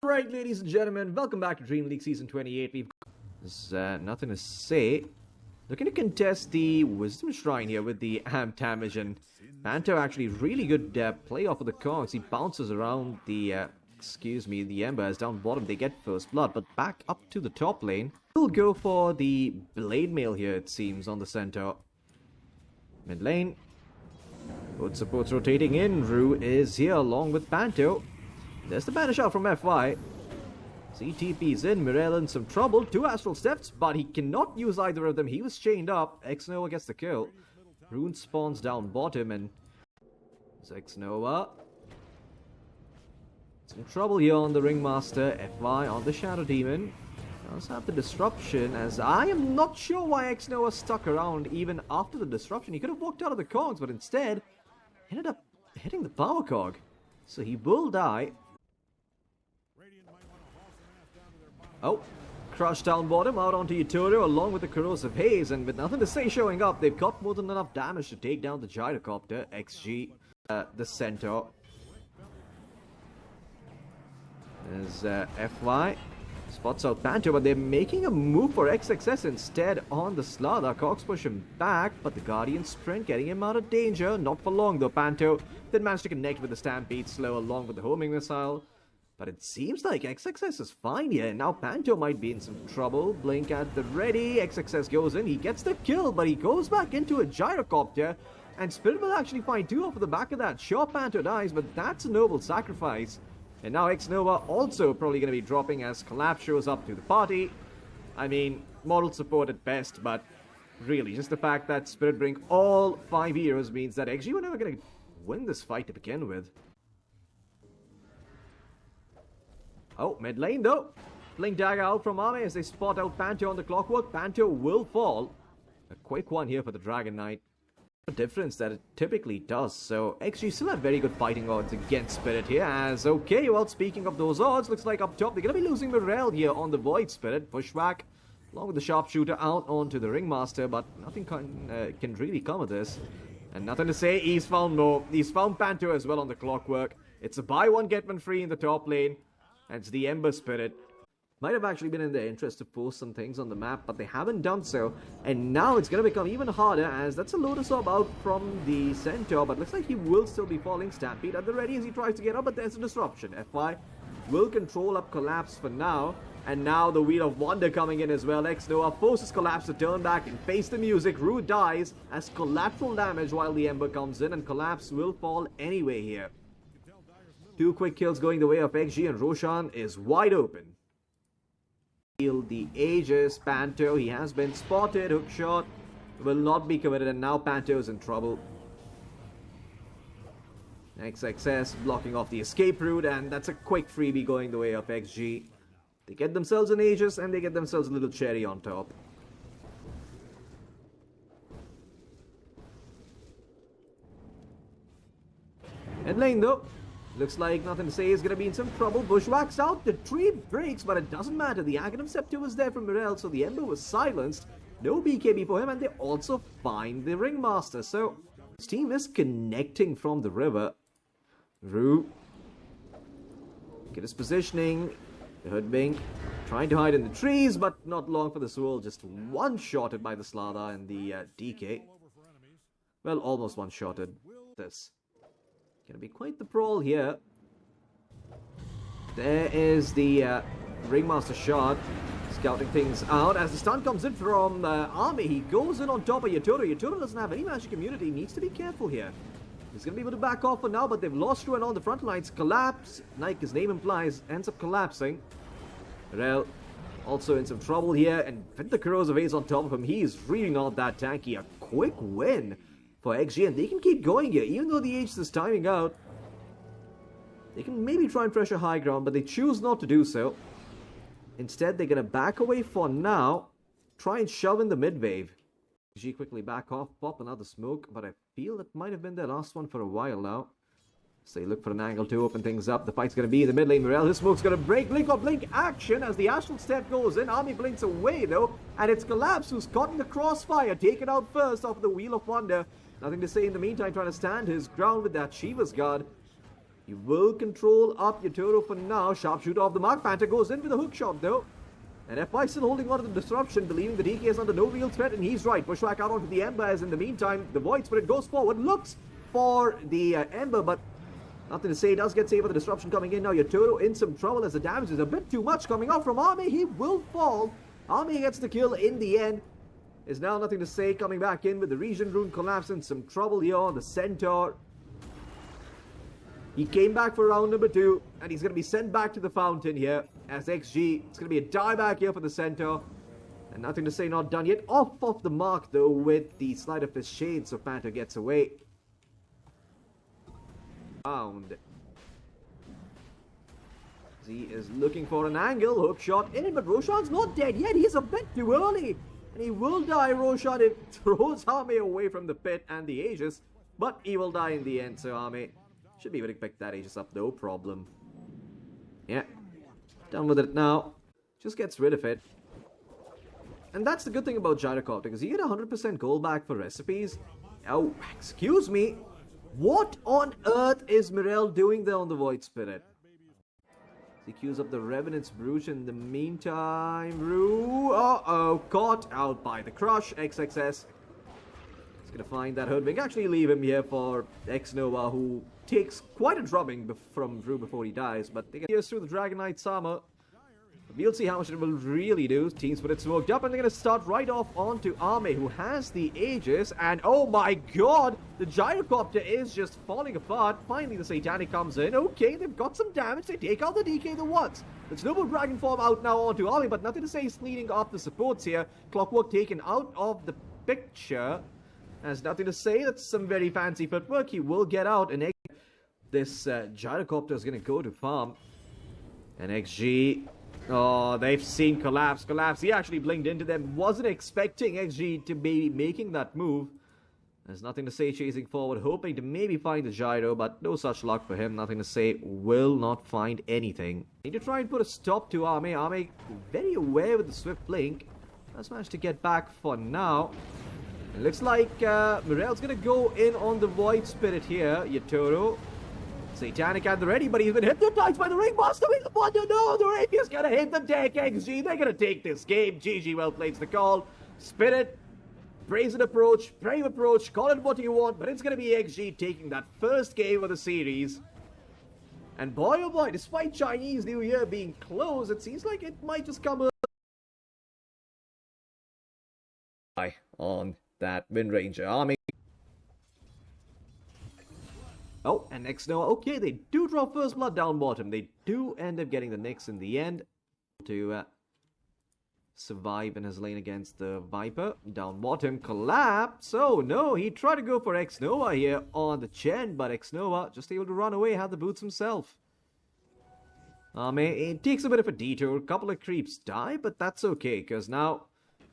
Right, ladies and gentlemen, welcome back to Dream League Season 28. We've got nothing to say. Looking to contest the Wisdom Shrine here with the amp damage, and Panto actually really good play off of the cogs. He bounces around the, the Embers down bottom. They get first blood, but back up to the top lane. We'll go for the Blade Mail here, it seems, on the center. Mid lane. Both supports rotating in. Rue is here along with Panto. There's the banner shot from FY. CTP's in. Mirel in some trouble. 2 astral steps, but he cannot use either of them. He was chained up. X-Nova gets the kill. Rune spawns down bottom, and X-Nova. Some trouble here on the Ringmaster. FY on the Shadow Demon. Does have the disruption, as I am not sure why X-Nova stuck around even after the disruption. He could have walked out of the cogs, but instead ended up hitting the power cog. So he will die. Oh, crushed down bottom, out onto Utoro along with the Corrosive Haze, and with nothing to say showing up, they've got more than enough damage to take down the Gyrocopter. XG, the center. There's FY. Spots out Panto, but they're making a move for XXS instead on the Slather. Cogs push him back, but the Guardian sprint getting him out of danger. Not for long though. Panto did manage to connect with the Stampede Slow along with the homing missile. But it seems like XXS is fine here. Now Panto might be in some trouble. Blink at the ready. XXS goes in. He gets the kill, but he goes back into a Gyrocopter. And Spirit will actually find 2 off of the back of that. Sure, Panto dies, but that's a noble sacrifice. And now X-Nova also probably going to be dropping as Collapse shows up to the party. I mean, moral support at best, but really, just the fact that Spirit bring all 5 heroes means that XG were never going to win this fight to begin with. Oh, mid lane though. Blink dagger out from Army as they spot out Panto on the clockwork. Panto will fall. A quick one here for the Dragon Knight. A difference that it typically does. So XG still have very good fighting odds against Spirit here. As okay, well, speaking of those odds, looks like up top they're going to be losing Mirel here on the Void Spirit. Pushback along with the Sharpshooter out onto the Ringmaster, but nothing can really come of this. And nothing to say, he's found more. He's found Panto as well on the clockwork. It's a buy one get one free in the top lane. And it's the Ember Spirit. Might have actually been in their interest to post some things on the map, but they haven't done so. And now it's going to become even harder, as that's a Lotus Orb out from the center, but looks like he will still be falling. Stampede at the ready as he tries to get up, but there's a disruption. FY will control up Collapse for now. And now the Wheel of Wonder coming in as well. X-Nova forces Collapse to turn back and face the music. Rue dies as collateral damage while the Ember comes in, and Collapse will fall anyway here. 2 quick kills going the way of XG, and Roshan is wide open. Heal the Aegis. Panto, he has been spotted. Hook shot will not be committed, and now Panto is in trouble. XXS blocking off the escape route, and that's a quick freebie going the way of XG. They get themselves an Aegis, and they get themselves a little cherry on top. Mid lane though. Looks like nothing to say is going to be in some trouble. Bushwhacks out, the tree breaks, but it doesn't matter. The Aghanim Scepter was there from Mirel, so the Ember was silenced. No BKB for him, and they also find the Ringmaster. So, his team is connecting from the river. Rue. Get his positioning. The Hoodwink trying to hide in the trees, but not long for the Soul. Just one-shotted by the Slather and the DK. Well, almost one-shotted. This. Gonna be quite the brawl here. There is the Ringmaster shot. Scouting things out. As the stun comes in from Army, he goes in on top of Utoro. Utoro doesn't have any magic immunity. He needs to be careful here. He's gonna be able to back off for now, but they've lost Ruin on the front lines. Collapse, like his name implies, ends up collapsing. Rel also in some trouble here, and with the Corrosive Haze on top of him, he is really not that tanky. A quick win for XG, and they can keep going here, even though the Aegis is timing out. They can maybe try and pressure high ground, but they choose not to do so. Instead, they're going to back away for now, try and shove in the mid-wave. XG quickly back off, pop another smoke, but I feel that might have been their last one for a while now. So they look for an angle to open things up. The fight's going to be in the mid lane. Mirel, his smoke's going to break. Blink or blink action as the Astral Step goes in. Army blinks away though, and it's Collapse who's caught in the crossfire. Taken out first off the Wheel of Wonder. Nothing to say in the meantime, trying to stand his ground with that Shiva's Guard. He will control up Yatoro for now. Sharpshooter off the mark. Panther goes in with a hook shot though. And F still holding on to the disruption, believing the DK is under no real threat, and he's right. Bushwhack out onto the Ember, as in the meantime, the Void Spirit goes forward, looks for the Ember, but nothing to say. Does get saved with the disruption coming in now. Yatoro in some trouble as the damage is a bit too much coming off from Army. He will fall. Army gets the kill in the end. Is now nothing to say, coming back in with the Region Rune collapse in some trouble here on the Centaur. He came back for round number 2, and he's going to be sent back to the fountain here as XG. It's going to be a dieback here for the Centaur. And nothing to say, not done yet. Off of the mark, though, with the Slide of his Shade, so Panther gets away. Found. Z is looking for an angle. Hook shot in, but Roshan's not dead yet. He's a bit too early. And he will die, Roshan. It throws Arme away from the pit and the Aegis. But he will die in the end, so Arme should be able to pick that Aegis up, no problem. Yeah. Done with it now. Just gets rid of it. And that's the good thing about Gyrocopter, because you get 100% gold back for recipes. Oh, excuse me. What on earth is Mirel doing there on the Void Spirit? He queues up the Revenant's Brooch in the meantime. Rue. Uh-oh. Caught out by the Crush. XXS. He's going to find that Hoodwink. Actually leave him here for X-Nova, who takes quite a drubbing from Rue before he dies. But they get pierced through the Dragon Knight's armor. We'll see how much it will really do. Team Spirit smoked up, and they're going to start right off onto Arme, who has the Aegis. And oh my god, the Gyrocopter is just falling apart. Finally, the Satanic comes in. Okay, they've got some damage. They take out the DK the once. The Snowball Dragon form out now onto Arme, but nothing to say. He's leading off the supports here. Clockwork taken out of the picture. Has nothing to say. That's some very fancy footwork. He will get out, and this Gyrocopter is going to go to farm. And XG... oh, they've seen Collapse. He actually blinked into them. Wasn't expecting XG to be making that move. There's nothing to say, chasing forward, hoping to maybe find the Gyro, but no such luck for him. Nothing to say, will not find anything. Need to try and put a stop to Arme. Arme very aware with the swift blink. Has managed to get back for now. It looks like Mirel's going to go in on the Void Spirit here. Yatoro. Satanic at the ready, but he's been hypnotized by the Ringmaster. We want to know the Rapier's gonna hit the deck. XG, they're gonna take this game. GG, well played the call. Spirit, brazen approach, brave approach, call it what you want, but it's gonna be XG taking that first game of the series. And boy oh boy, despite Chinese New Year being closed, it seems like it might just come on that Wind Ranger army. Oh, and X-Nova, okay, they do draw First Blood down bottom. They do end up getting the Nyx in the end to survive in his lane against the Viper. Down bottom, collapse. Oh no, he tried to go for X-Nova here on the Chen, but X-Nova just able to run away, had the boots himself. It takes a bit of a detour, a couple of creeps die, but that's okay, because now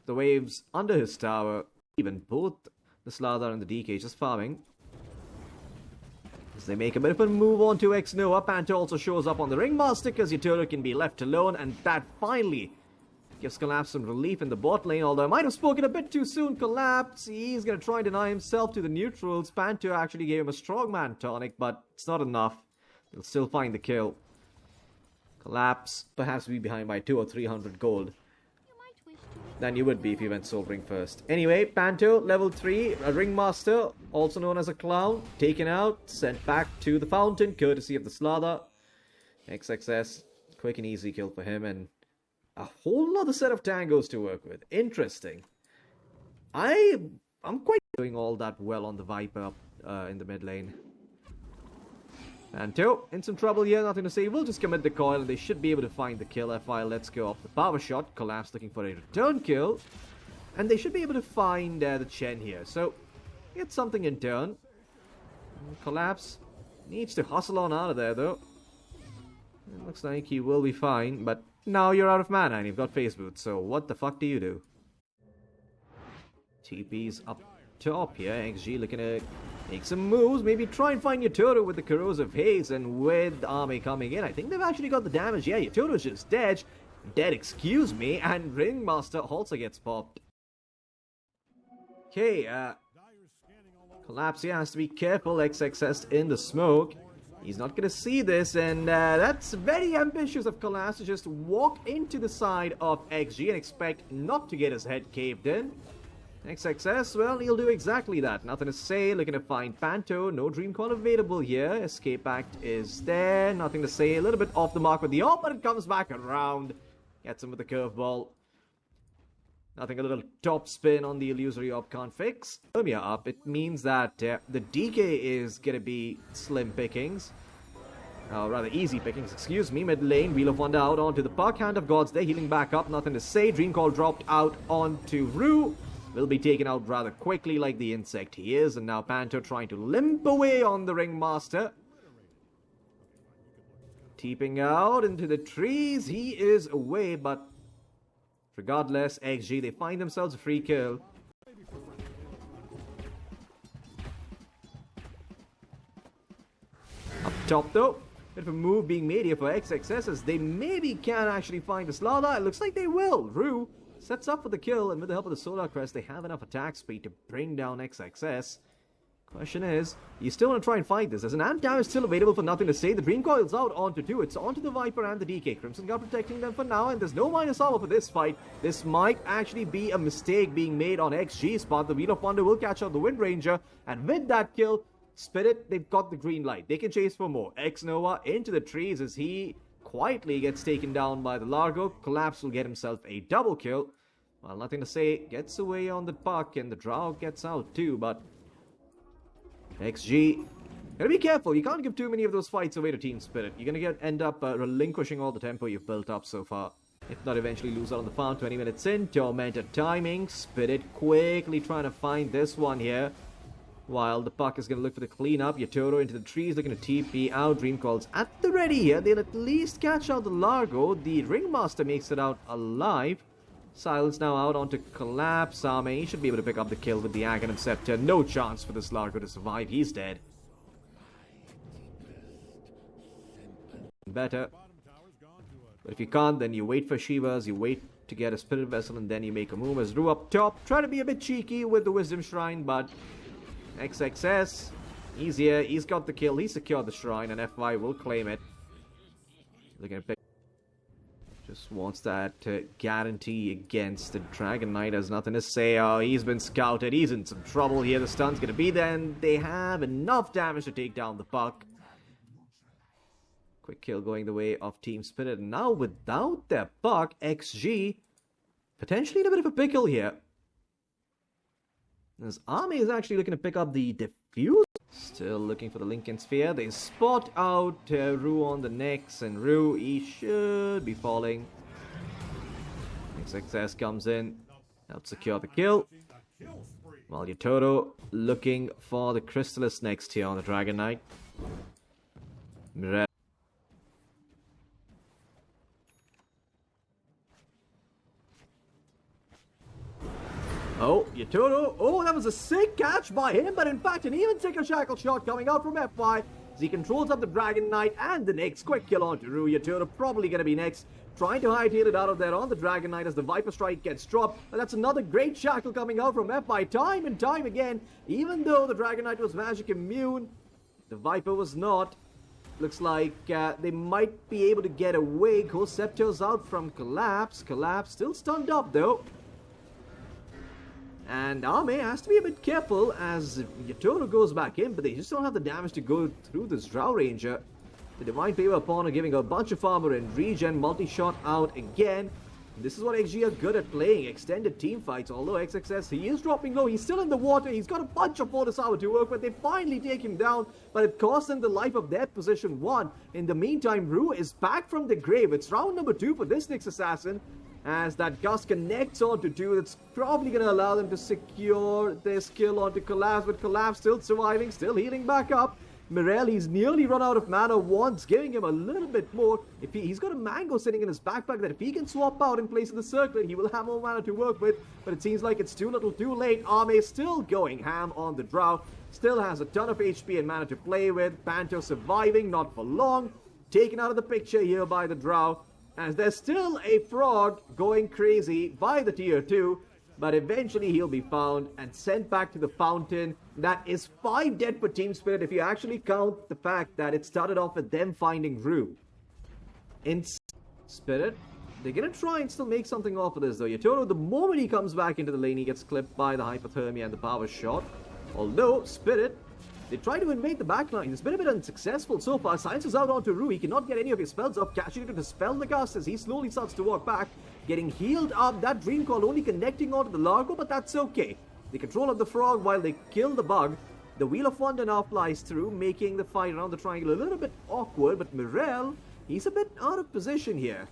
the waves under his tower, even both the Slather and the DK just farming. As they make a bit of a move on to X-Nova, Panther also shows up on the Ringmaster because Yatoro can be left alone, and that finally gives Collapse some relief in the bot lane, although I might have spoken a bit too soon. Collapse, he's going to try and deny himself to the neutrals. Panther actually gave him a strongman tonic, but it's not enough. They'll still find the kill. Collapse, perhaps be behind by 200 or 300 gold than you would be if you went Soul Ring first. Anyway, Panther, level 3, a Ringmaster, also known as a Clown, taken out, sent back to the Fountain, courtesy of the Slather. XXS, quick and easy kill for him, and a whole other set of tangos to work with. Interesting. I'm quite doing all that well on the Viper in the mid lane. Panther, in some trouble here, nothing to say. We'll just commit the coil and they should be able to find the kill. FI, let's go off the power shot. Collapse looking for a return kill. And they should be able to find the Chen here. So, get something in turn. Collapse needs to hustle on out of there though. It looks like he will be fine, but now you're out of mana and you've got Phase Boot. So, what the fuck do you do? TP's up top here. XG looking to make some moves, maybe try and find Yatoro with the Corrosive Haze, and with Arme coming in, I think they've actually got the damage. Yeah, Yatoro's just dead, excuse me, and Ringmaster also gets popped. Okay, Collapse here has to be careful. XXS in the smoke. He's not going to see this, and that's very ambitious of Collapse to just walk into the side of XG and expect not to get his head caved in. XXS, well, he'll do exactly that. Nothing to say, looking to find Panto. No Dream Call available here. Escape Act is there. Nothing to say. A little bit off the mark with the AWP, but it comes back around. Gets him with the curveball. Nothing a little top spin on the illusory AWP can't fix. Rapier up. It means that the DK is going to be slim pickings. Rather easy pickings, excuse me. Mid lane, Wheel of Wonder out onto the puck. Hand of Gods there, healing back up. Nothing to say. Dream Call dropped out onto Rue. Will be taken out rather quickly like the insect he is. And now Panto trying to limp away on the Ringmaster. Teeping out into the trees. He is away, but regardless, XG, they find themselves a free kill. Up top though, bit of a move being made here for XXS as they maybe can actually find the Slaughter. It looks like they will. Rue sets up for the kill, and with the help of the Solar Crest, they have enough attack speed to bring down XXS. Question is, you still want to try and fight this? There's an amp damage still available for nothing to say. The Dream Coil's out onto two. It's onto the Viper and the DK. Crimson Guard protecting them for now, and there's no minus armor for this fight. This might actually be a mistake being made on XG's part. The Wheel of Wonder will catch out the Wind Ranger, and with that kill, Spirit, they've got the green light. They can chase for more. X-Nova into the trees as he quietly gets taken down by the Largo. Collapse will get himself a double kill. Well, nothing to say. Gets away on the puck, and the Drow gets out too, but XG, gotta be careful. You can't give too many of those fights away to Team Spirit. You're gonna end up relinquishing all the tempo you've built up so far. If not, eventually lose out on the farm. 20 minutes in. Tormented timing. Spirit quickly trying to find this one here. While the puck is gonna look for the cleanup. Yatoro into the trees looking to TP out. Dream Calls at the ready here. They'll at least catch out the Largo. The Ringmaster makes it out alive. Silence now out onto Collapse. He should be able to pick up the kill with the Aghanim Scepter. No chance for this Largo to survive. He's dead. Better. But if you can't, then you wait for Shivas, you wait to get a Spirit Vessel, and then you make a move as Rue up top. Try to be a bit cheeky with the Wisdom Shrine, but XXS, he's here. He's got the kill. He secured the Shrine, and FY will claim it. Looking at just wants that guarantee against the Dragon Knight. Has nothing to say. Oh, he's been scouted. He's in some trouble here. The stun's going to be there, and they have enough damage to take down the puck. Quick kill going the way of Team Spirit. And now, without their puck, XG potentially in a bit of a pickle here. This army is actually looking to pick up the defuse. Still looking for the Lincoln Sphere. They spot out Rue on the next, and Rue, he should be falling. XXS comes in, helps secure the kill. While Yatoro looking for the Crystallis next here on the Dragon Knight. Oh, Yatoro. Oh, that was a sick catch by him, but in fact, an even sicker shackle shot coming out from FY as he controls up the Dragon Knight and the next quick kill onto Rue. Yatoro probably going to be next, trying to hightail it out of there on the Dragon Knight as the Viper Strike gets dropped. And that's another great shackle coming out from FY time and time again. Even though the Dragon Knight was magic immune, the Viper was not. Looks like they might be able to get away. Ghost Scepter's out from Collapse. Collapse still stunned up though. And Ame has to be a bit careful as Yatoro goes back in, but they just don't have the damage to go through this Drow Ranger. The Divine Favor upon her giving a bunch of armor and regen, multi-shot out again. This is what XG are good at playing, extended team fights, although XXS, he is dropping low, he's still in the water, he's got a bunch of Fortis Hour to work with, they finally take him down, but it costs them the life of their position 1. In the meantime, Rue is back from the grave. It's round number 2 for this Nyx Assassin. As that Gust connects onto 2, that's probably going to allow them to secure their skill onto Collapse, but Collapse still surviving, still healing back up. Mirel, he's nearly run out of mana once, giving him a little bit more. If he's got a mango sitting in his backpack that if he can swap out in place of the circlet, he will have more mana to work with, but it seems like it's too little too late. Arme still going ham on the Drow, still has a ton of HP and mana to play with. Panto surviving, not for long, taken out of the picture here by the Drow. As there's still a frog going crazy by the tier 2. but eventually he'll be found and sent back to the fountain. That is 5 dead for Team Spirit if you actually count the fact that it started off with them finding Rue. In Spirit, they're gonna try and still make something off of this though. Yatoro, the moment he comes back into the lane, he gets clipped by the hypothermia and the power shot. Although, Spirit, they try to invade the backline. It's been a bit unsuccessful so far. Silence is out onto Rue. He cannot get any of his spells off. Catching it to dispel the cast as he slowly starts to walk back. Getting healed up. That Dream Call only connecting onto the Largo, but that's okay. They control of the frog while they kill the bug. The Wheel of Wonder now flies through, making the fight around the triangle a little bit awkward. But Mirel, he's a bit out of position here.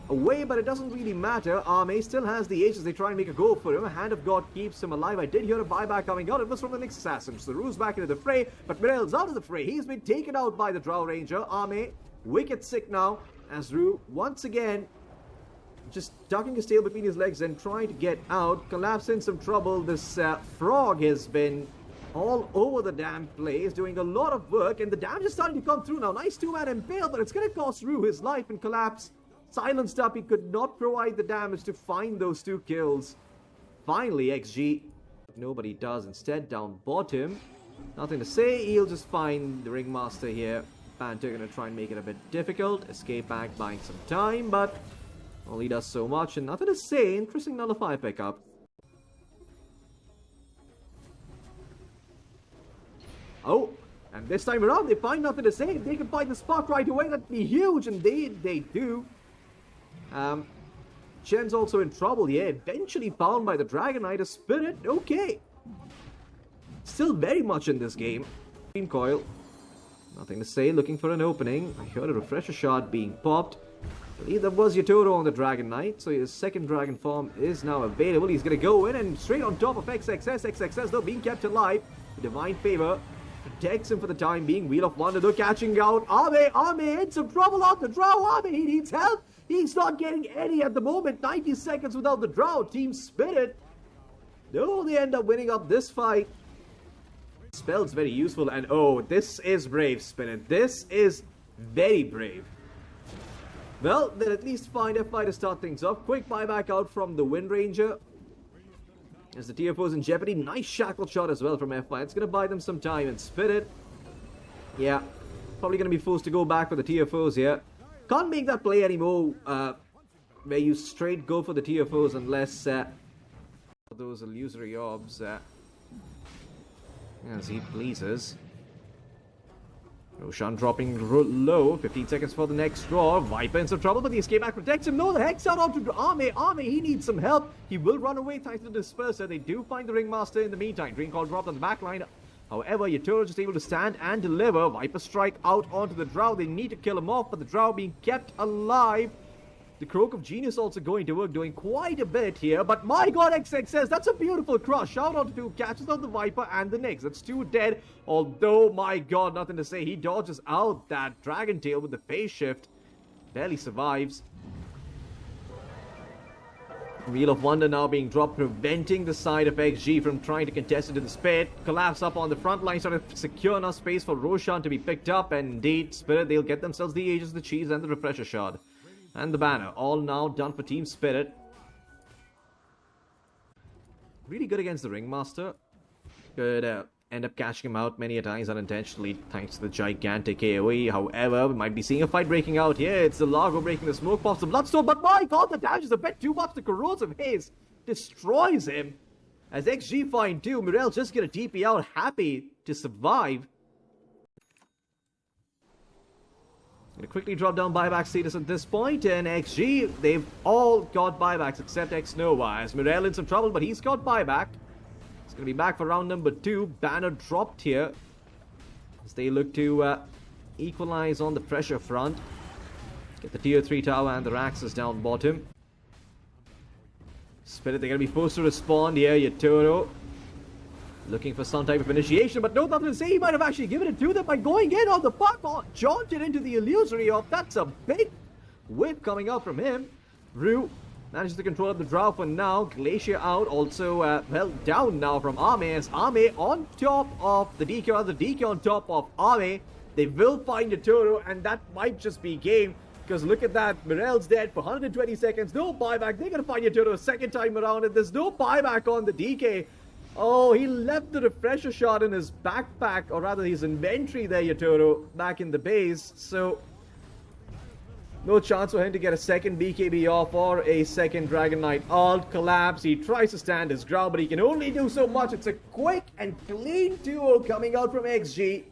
Away, but it doesn't really matter. Arme still has the Ace as they try and make a go for him. Hand of God keeps him alive. I did hear a buyback coming out. It was from the next assassin. So Rue's back into the fray, but Mirel's out of the fray. He's been taken out by the Drow Ranger. Arme, wicked sick now, as Rue, once again, just tucking his tail between his legs and trying to get out. Collapse in some trouble. This frog has been all over the damn place, doing a lot of work, and the damage is starting to come through now. Nice 2-man impale, but it's going to cost Rue his life and Collapse. Silenced up, he could not provide the damage to find those 2 kills. Finally, XG. Nobody does. Instead, down bottom. Nothing to say. He'll just find the Ringmaster here. Panther gonna try and make it a bit difficult. Escape back, buying some time, but only does so much. And nothing to say. Interesting nullify pickup. Oh, and this time around, they find nothing to say. If they can find the spark right away, that'd be huge. And they do. Chen's also in trouble here. Eventually found by the Dragon Knight. A Spirit, okay. Still very much in this game. Green Coil. Nothing to say, looking for an opening. I heard a refresher shot being popped. I believe that was Yatoro on the Dragon Knight. So his second dragon form is now available. He's going to go in and straight on top of XXS. XXS though being kept alive. The Divine Favor protects him for the time being. Wheel of Wonder though catching out. Arme in some trouble on the Drow. Arme, he needs help. He's not getting any at the moment. 90 seconds without the Drow. Team Spirit. No, they end up winning up this fight. Spell's very useful. And oh, this is brave, Spirit. This is very brave. Well, they'll at least find F5 to start things off. Quick buyback out from the Wind Ranger. As the TFO's in jeopardy. Nice shackle shot as well from F5. It's going to buy them some time. And Spirit, yeah, probably going to be forced to go back for the TFOs here. Can't make that play anymore, where you straight go for the TFOs unless those illusory orbs, as he pleases. Roshan dropping low, 15 seconds for the next draw. Viper in some trouble, but the escape back protects him. No, the Hex out onto Arme, he needs some help. He will run away thanks to the Disperser. They do find the Ringmaster in the meantime. Dream Call dropped on the back line. However, Yatoro just able to stand and deliver. Viper strike out onto the Drow. They need to kill him off, but the Drow being kept alive. The Croak of Genius also going to work, doing quite a bit here. But my god, XX says that's a beautiful crush. Shout out to 2, catches out the Viper and the Nyx. That's 2 dead. Although, my god, nothing to say. He dodges out that Dragon Tail with the phase shift. Barely survives. Wheel of Wonder now being dropped, preventing the side of XG from trying to contest it to the spade. Collapse up on the front line, sort of secure enough space for Roshan to be picked up. And indeed, Spirit, they'll get themselves the Aegis, the Cheese, and the Refresher Shard. And the banner, all now done for Team Spirit. Really good against the Ringmaster. Could end up catching him out many a times unintentionally thanks to the gigantic AoE. However, we might be seeing a fight breaking out here. It's the Largo breaking the smoke pops, the Bloodstone, but my god, the damage is a bit too much. The Corrosive Haze destroys him. As XG find 2, Mirel just gonna TP out, happy to survive. Gonna quickly drop down buyback status at this point, and XG, they've all got buybacks except X-Nova. As Mirel in some trouble, but he's got buyback. He's gonna be back for round number 2. Banner dropped here as they look to equalize on the pressure front. Get the tier 3 tower and the Raxus down bottom. Spirit, they're gonna be forced to respond here. Yatoro looking for some type of initiation, but no, nothing to say. He might have actually given it to them by going in on the puck. Jaunted into the illusory orb. That's a big whip coming out from him. Rue manages to control up the Drow for now. Glacier out. Also, well, down now from Arme. As Arme on top of the DK, the DK on top of Arme. They will find Yatoro, and that might just be game. Because look at that, Morel's dead for 120 seconds, no buyback. They're going to find Yatoro a second time around, and there's no buyback on the DK. Oh, he left the refresher shot in his backpack, or rather his inventory there, Yatoro, back in the base. So no chance for him to get a second BKB off or a second Dragon Knight ult. Collapse. He tries to stand his ground, but he can only do so much. It's a quick and clean duo coming out from XG.